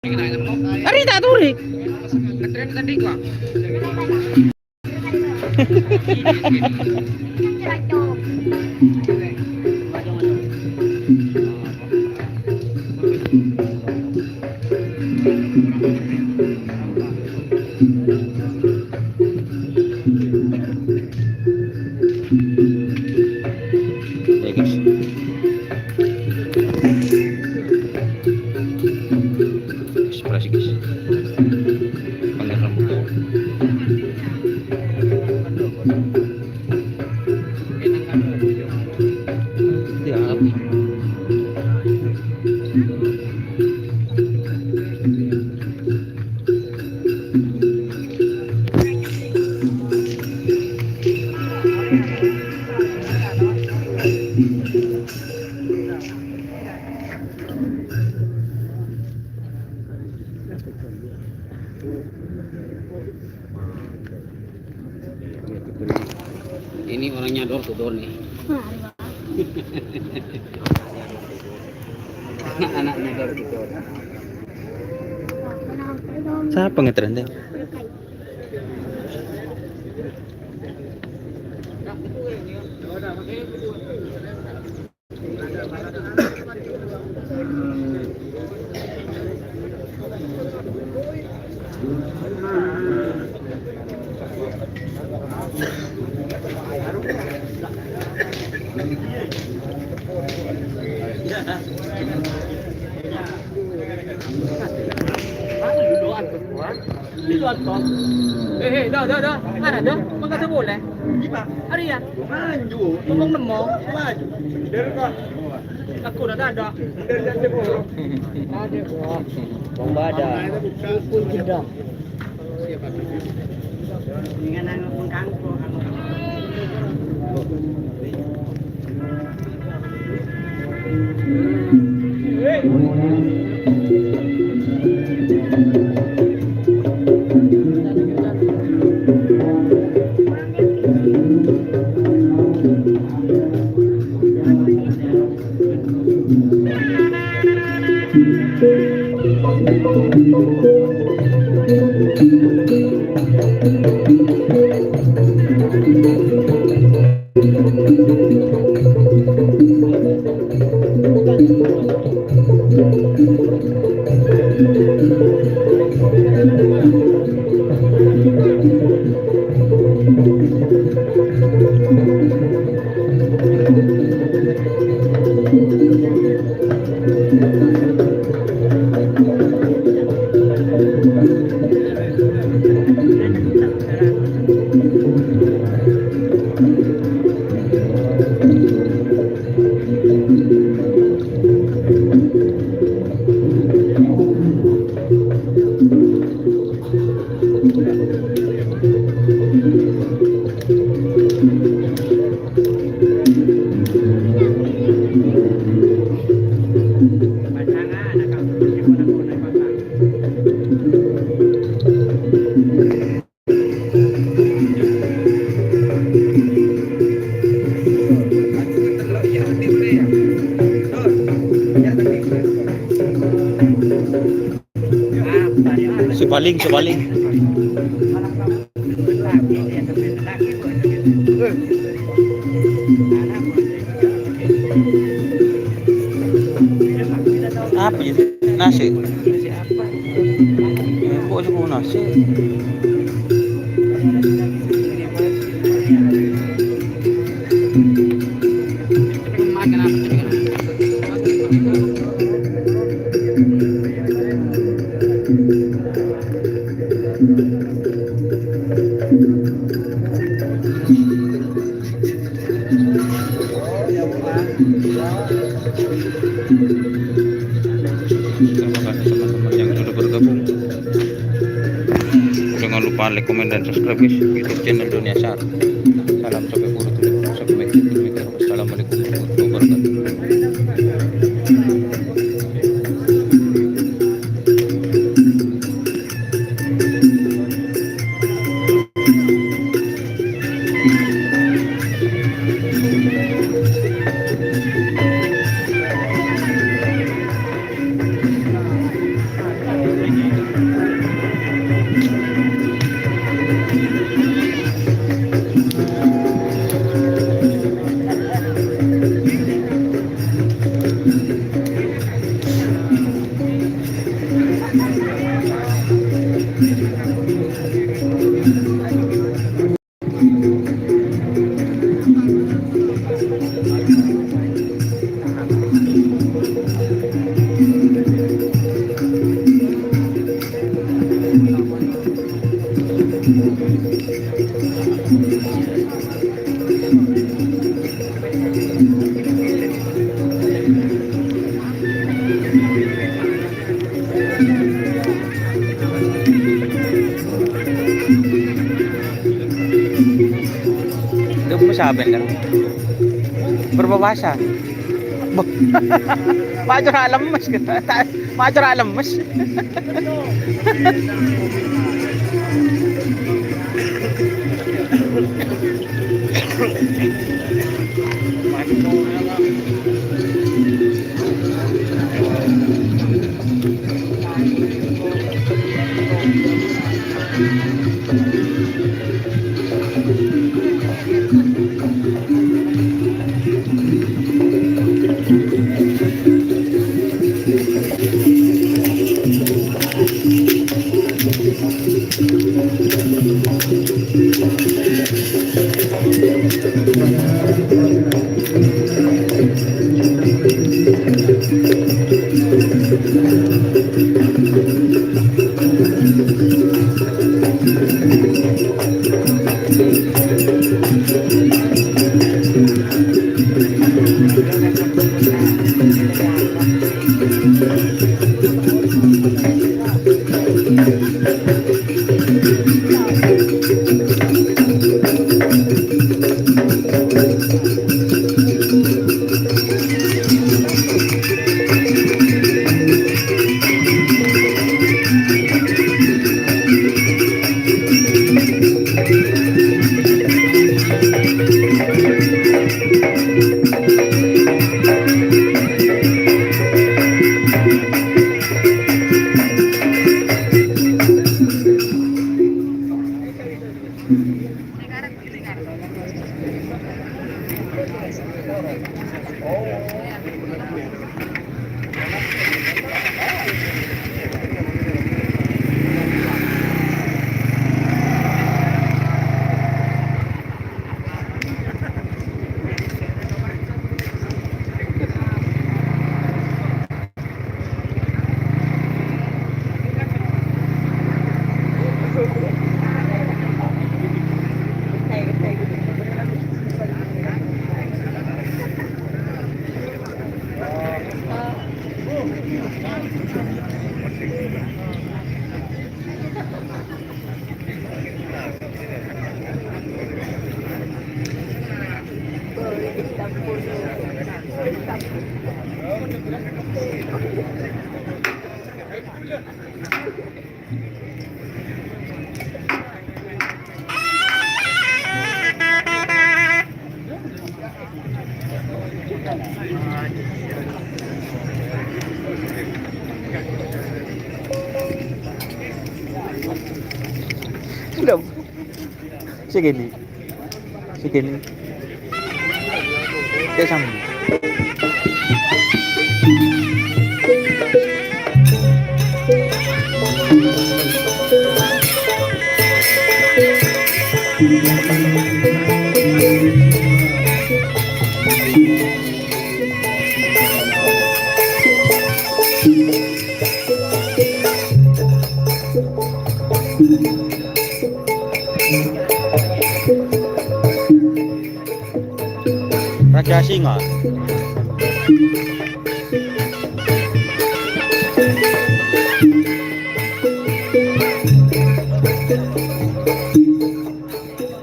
Ari tak turik. Tadi gua. Ya guys. Ekspresi guys. Panggil rambut. Dia api. Ini orangnya door to door nih. Anak-anaknya door to door. Siapa ngetren deh? Dah. Mana dah? Makan tak boleh. Hari ya? Tolong nemo. Aku dah ada. Bomba ada. Pun tidak. Dengan anak pun kangkung. Sebaling. Apa itu? Nasi. Kok semua nasi? Terima kasih teman-teman yang sudah bergabung. Jangan lupa like, komen, dan subscribe guys YouTube channel Dunia Syar. Salam sampai buruk. Assalamualaikum warahmatullahi wabarakatuh. bener. Berbahasa. Major alam mas kita. Major alam mas. Sudah. Segini. Segini. Kayak sama. Raja Singa.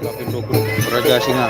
Lapindo Group Raja Singa.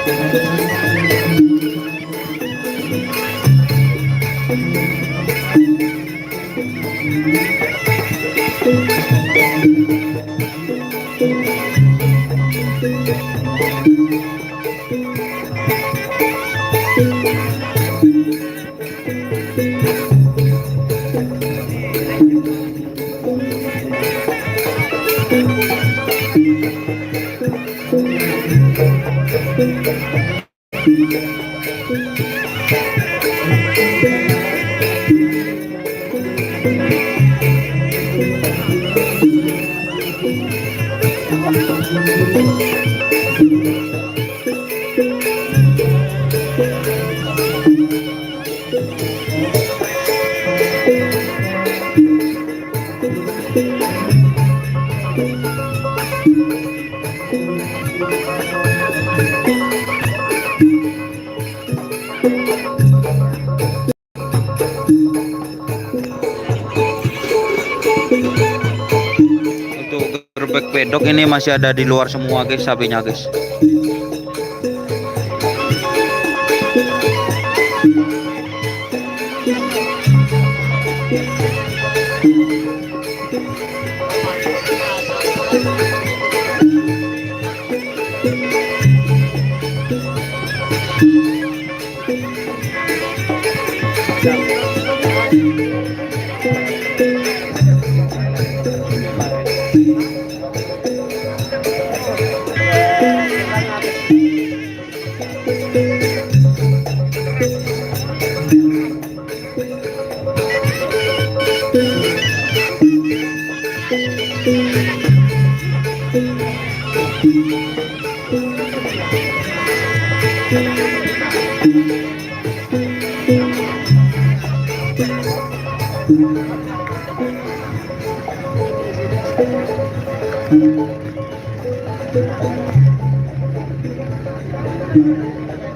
Gerbek pedok ini masih ada di luar semua guys, sapinya guys.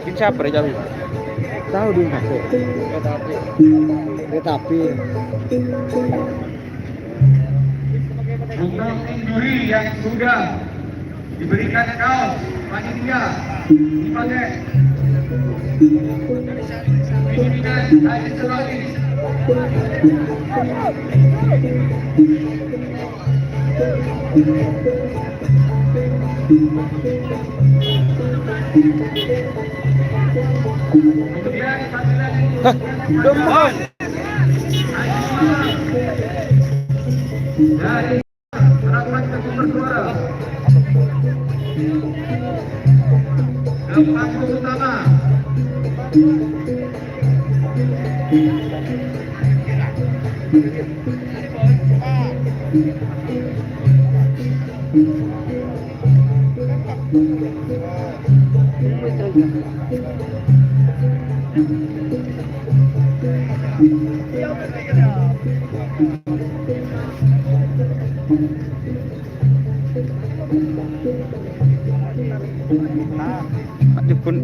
Ini siapa ya jauh? Tahu di kafe. Kereta api. Untuk juri yang sudah diberikan kaos panitia dipakai. Pimpinan Haji Serati. Kemudian Demam. dari rapat ketua suara Panggung utama Ada pun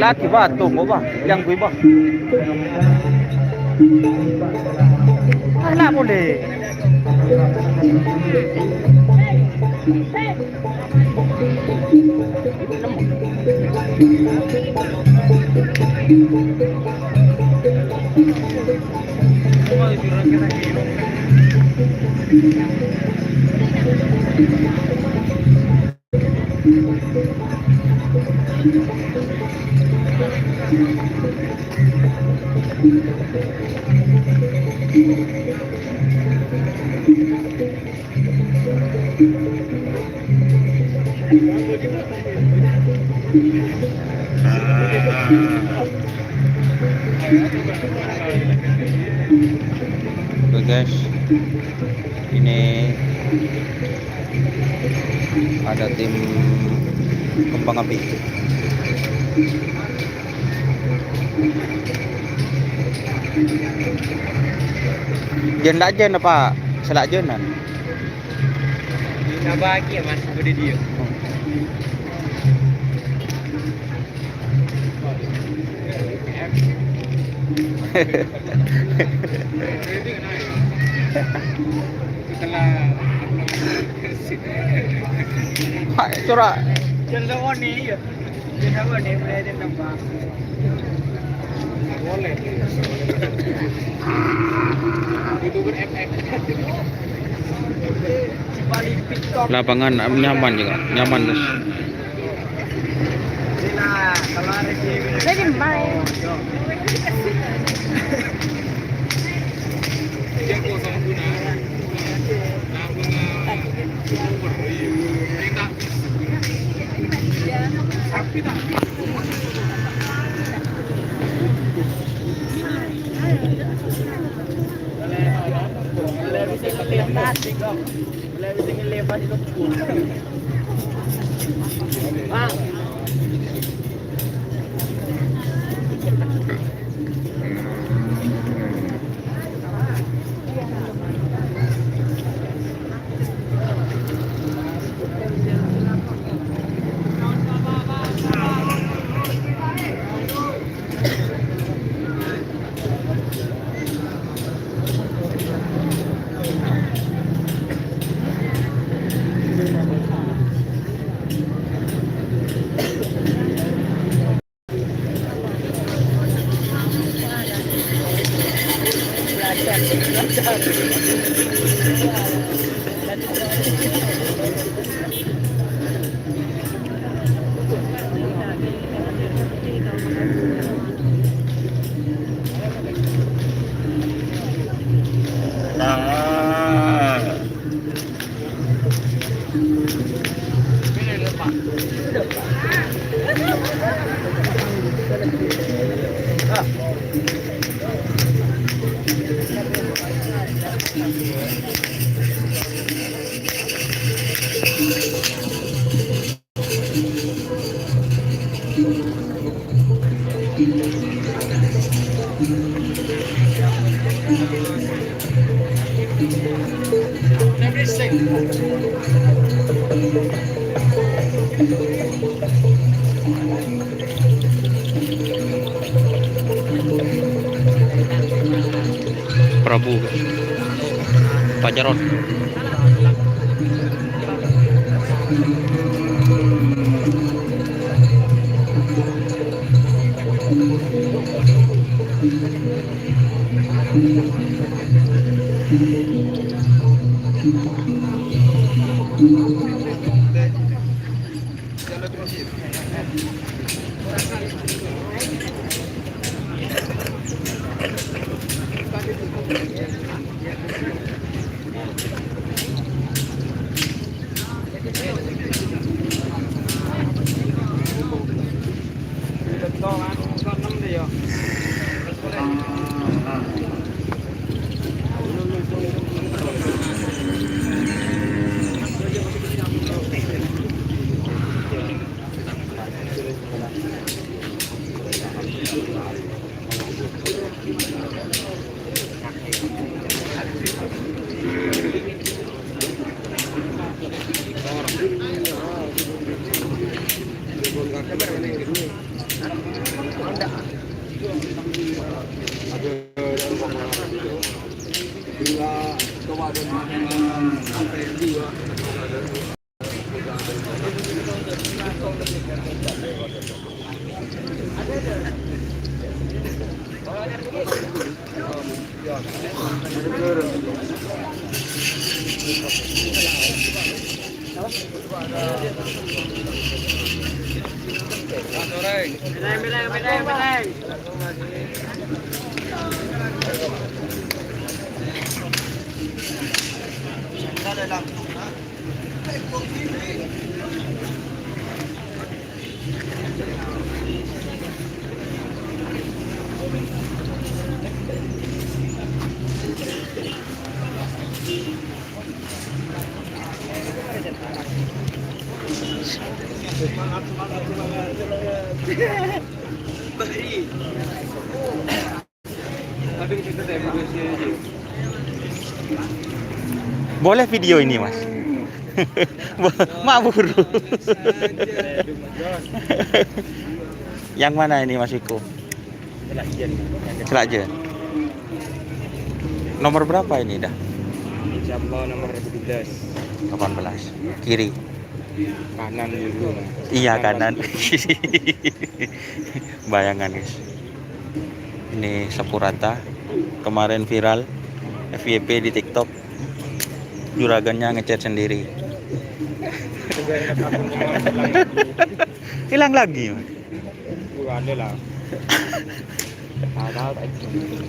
laki ba tunggu ba yang gue ba ala boleh Oke guys, ini ada tim kembang api. Jen tak jen apa? Selak jenan. Nah bahagia mas, udah dia. Hai, corak. Jangan sama nih ya. Jangan sama nih, boleh ada nampak. Boleh. Itu FX. Balik TikTok. Lapangan nyaman juga, nyaman guys. Nah, kalau ada di Lagi main. Boleh bisa Bang. Prabu Pak Jarod. Boleh video ini, Mas? Mabur. Yang mana ini, Mas Iko? Selakjen. Nomor berapa ini dah? Jambau nomor 18. 18. Kiri. Kanan dulu. Iya, kanan. Bayangan, guys. Ini Sapurata. Kemarin viral FYP di TikTok. Juragannya ngecat sendiri. Hilang lagi. Ada lah.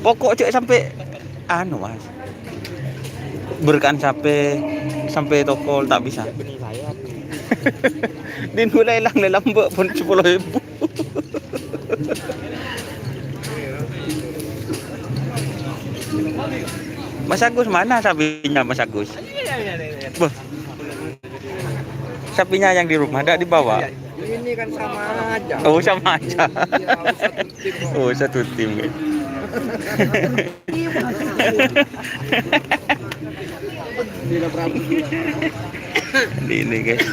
Pokok cek sampai anu, Mas. Berkan sampai toko tak bisa. Benih saya. Din mulai hilang dalam pun 10.000. Mas Agus mana sapinya, Mas Agus? Boh. Sapinya yang di rumah ada dibawa. Ini kan sama aja. Oh, sama aja. Ya, satu tim. Oh, satu tim guys. Tidak berapa. Ini guys.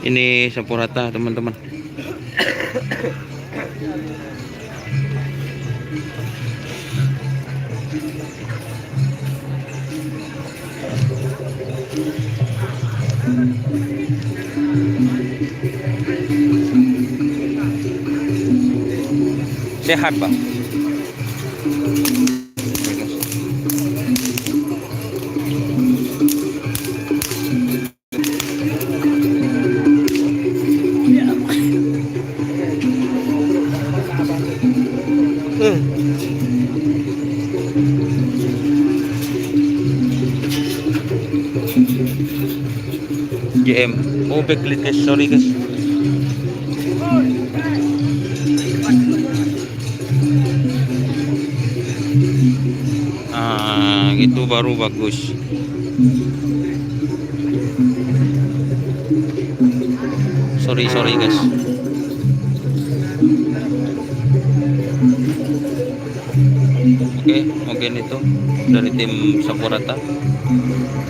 Ini sapu rata teman-teman. Sehat bang. JM. Oh, backlit guys, sorry guys. Itu baru bagus. Sorry guys. Oke, mungkin itu dari tim Sapu Rata.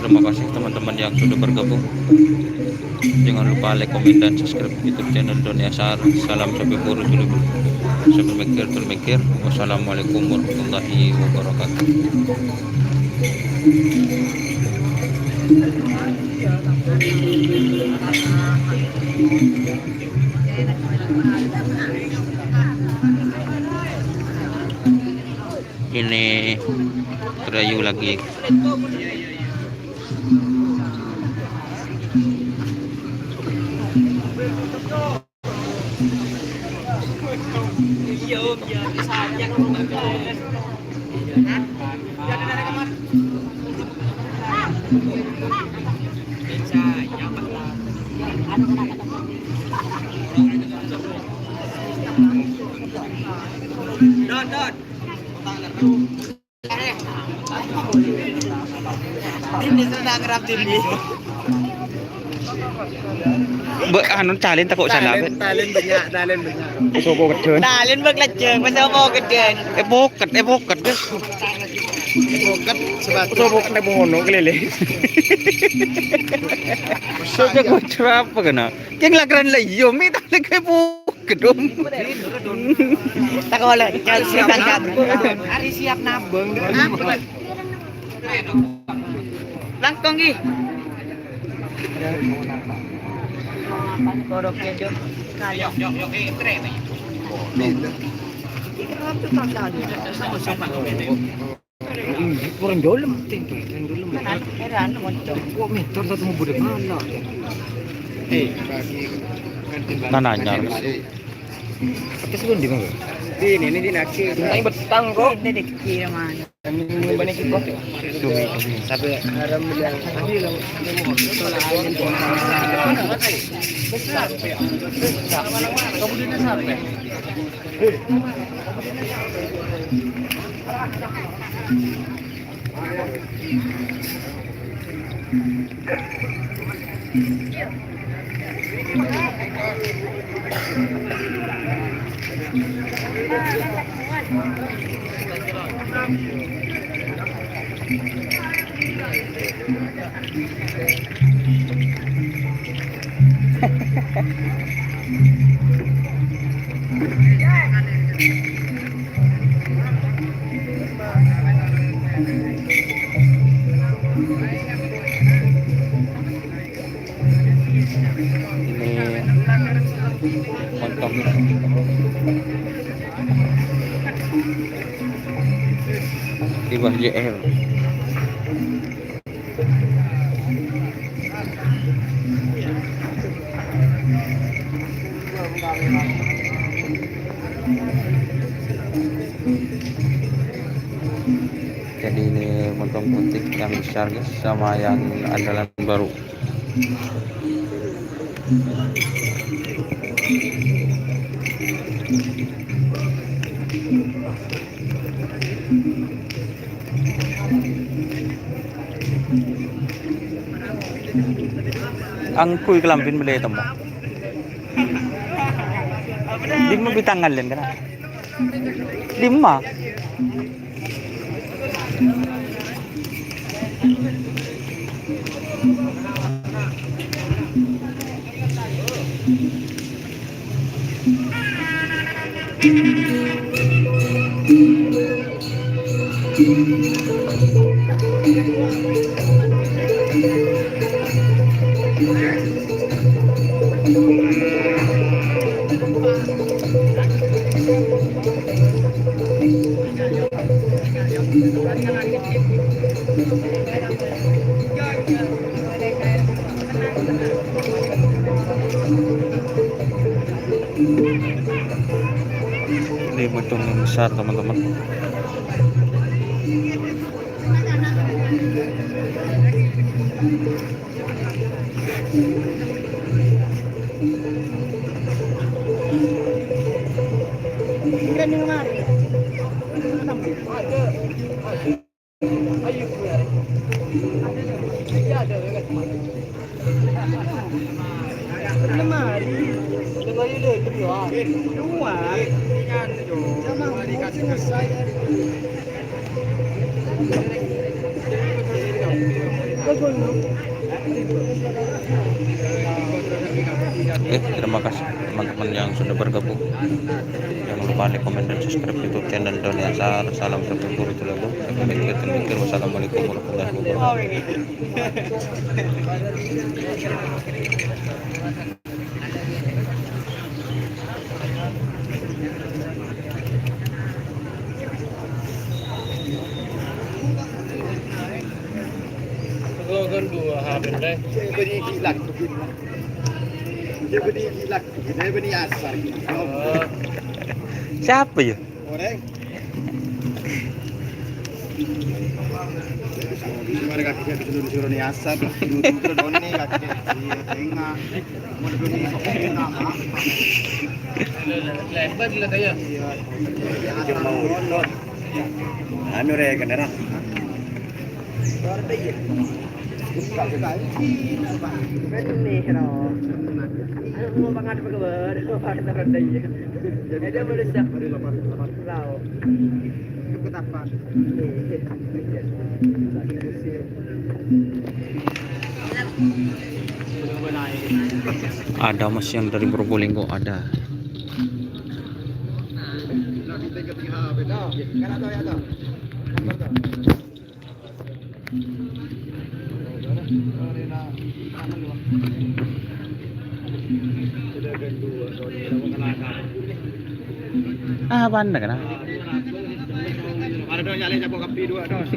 Terima kasih teman-teman yang sudah bergabung. Jangan lupa like, komen, dan subscribe YouTube channel Doni Ashar. Salam sampai buru dulu. Sampai mikir. Wassalamualaikum warahmatullahi wabarakatuh. Ini terayu lagi. Ini sedang ngerap ini. Anu talent takut salah. Talent banyak. Sopo kedun. Talent beglajeng, masa mau geden. Boket guys. Bokat sebab Sopo kena bongono kelele. Sopo kocra apa kena? Yang lagran lah yo mi tak lagi boket dom. Tak boleh, siap tangkap. Hari siap nabung. Langkong gi. Kodoknya jom. Yok, tre. kurang dalam tinggi. Heran moncong. Kok meter satu mau bude mana? Tanahnya. Atas pun di mana? Ini di nasi. Ini betang kok. Ini dikira mana? Ini banyak kok. Sampai haram yang tadi lah. Besar. Kemudian sampai. Kontong di bawah JR. Jadi ini montong putih yang besar guys, sama yang andalan baru. Ang kuy kelampin beli itu mbak. Di mo bitangan lang kana. Di mo. Ini betul yang besar teman-teman. Terima kasih teman-teman yang sudah bergabung. Jangan lupa like, komen, dan subscribe YouTube channel Doni Azhar. Salam satu guru tulaku. Wassalamualaikum warahmatullahi wabarakatuh. Siapa ya? Orang. Mari kaki disuruh ni asap, dulu doni kaki tengah, mau doni nama. Lebat lah saya. Anu re kenapa? Mau makan apa kabar? Makan apa dia? Ada manusia. Tahu. Ikut apa? Ada mas yang dari Probolinggo ada. Ah, banda kan? Ada dong nyalin capok kopi dua dong.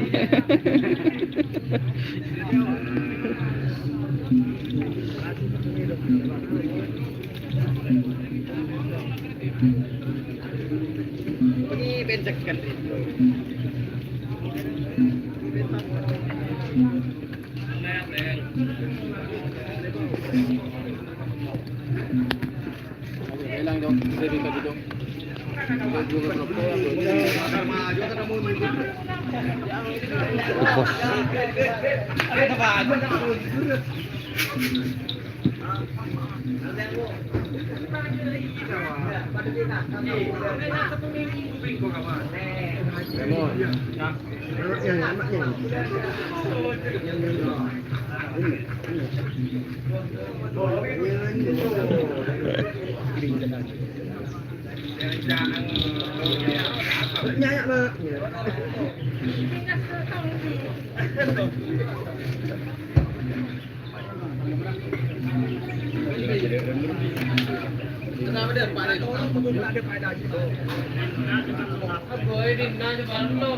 Ini bencek kan. Hilang dong, jadi tadi dong. Bos. Nyanyi nak. Kenapa dia pada itu? Ada pada itu. Boleh di mana baru?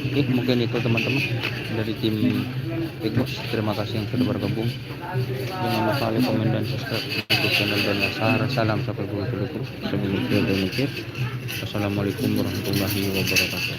Oke, mungkin itu teman-teman dari tim Big Boss. Terima kasih yang sudah bergabung. Jangan lupa like, komen, dan subscribe untuk channel Doni Azhar. Salam sampai bertemu. Sebelum mikir. Assalamualaikum warahmatullahi wabarakatuh.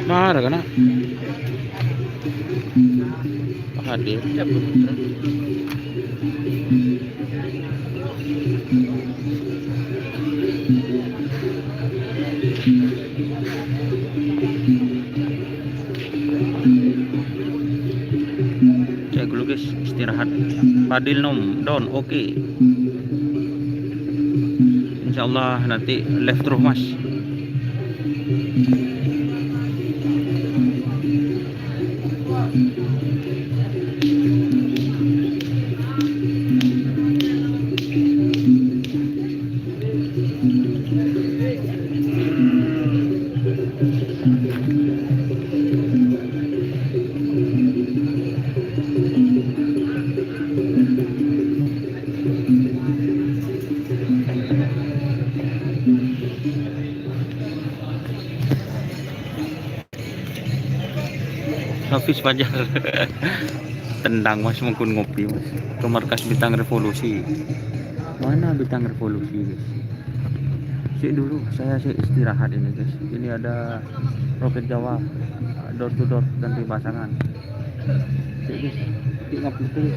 Mana kana? Hadir. Cek dulu guys, istirahat. Fadil down, oke. Insyaallah nanti live terus mas. Hafiz Fajar. Tendang mas, mungkin ngopi mas ke markas Bintang Revolusi. Mana Bintang Revolusi guys? Sik dulu, saya sih istirahat ini guys. Ini ada Roket Jawa, door to door ganti pasangan. Sik guys, sik ngopi dulu.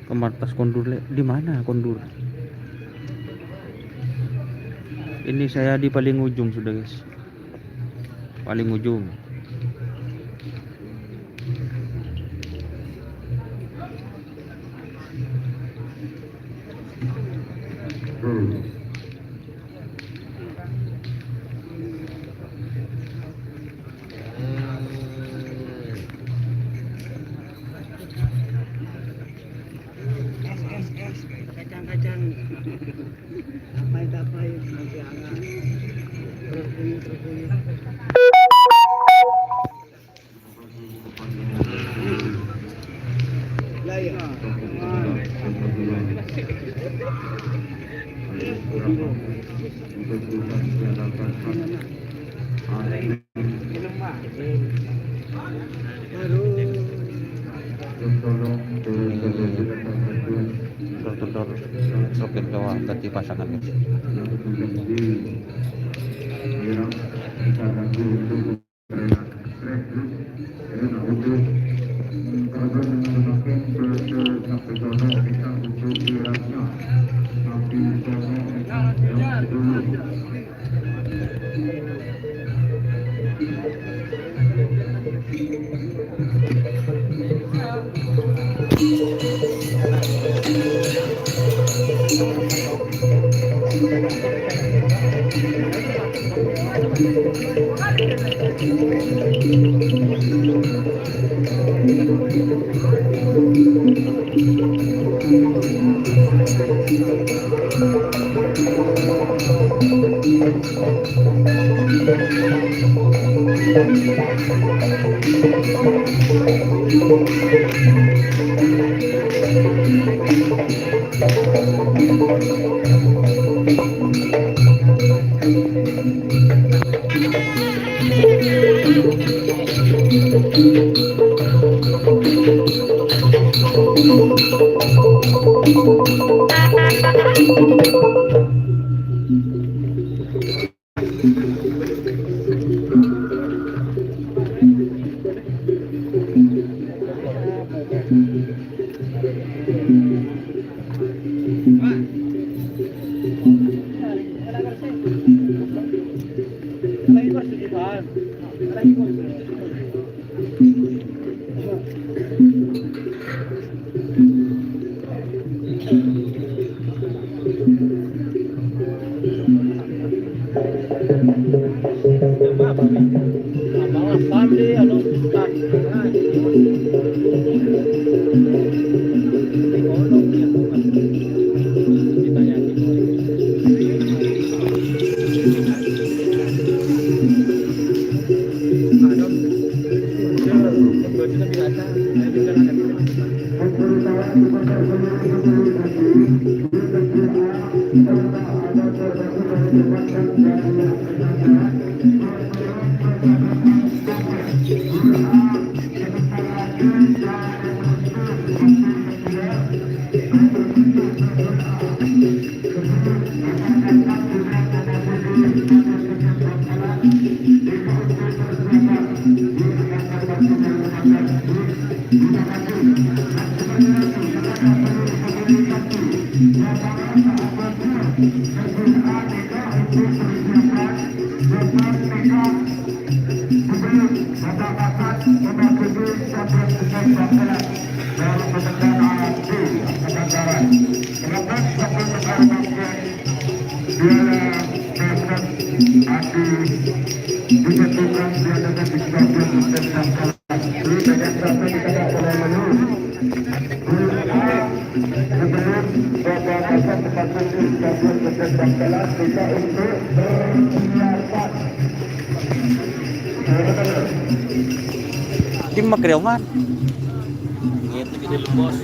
Ke markas kondur di mana kondur? Ini saya di paling ujung sudah guys, paling ujung. Kacang-kacang tapai sampai angan terpuyuh. Lah ya. Door Roket Jawa ganti pasangan guys. Di Makriaman. Itu di dulu bos.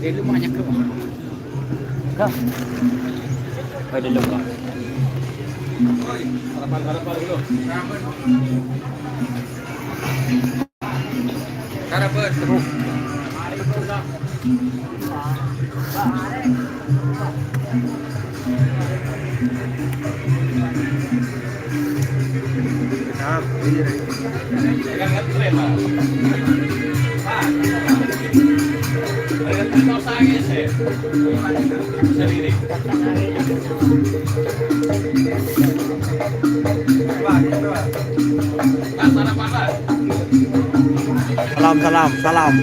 Di dulu banyak ke bos. Kah? Ada lembah. Harapan dulu. Harapan terus. Salam.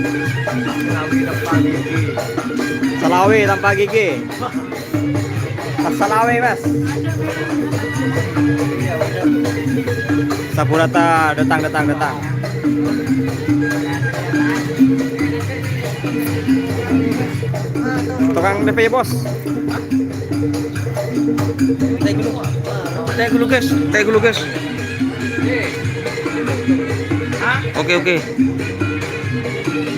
Salawi tanpa gigi. Salawi, Mas. Saburata datang. Tukang DP ya, Bos. Teh dulu, guys. Oke.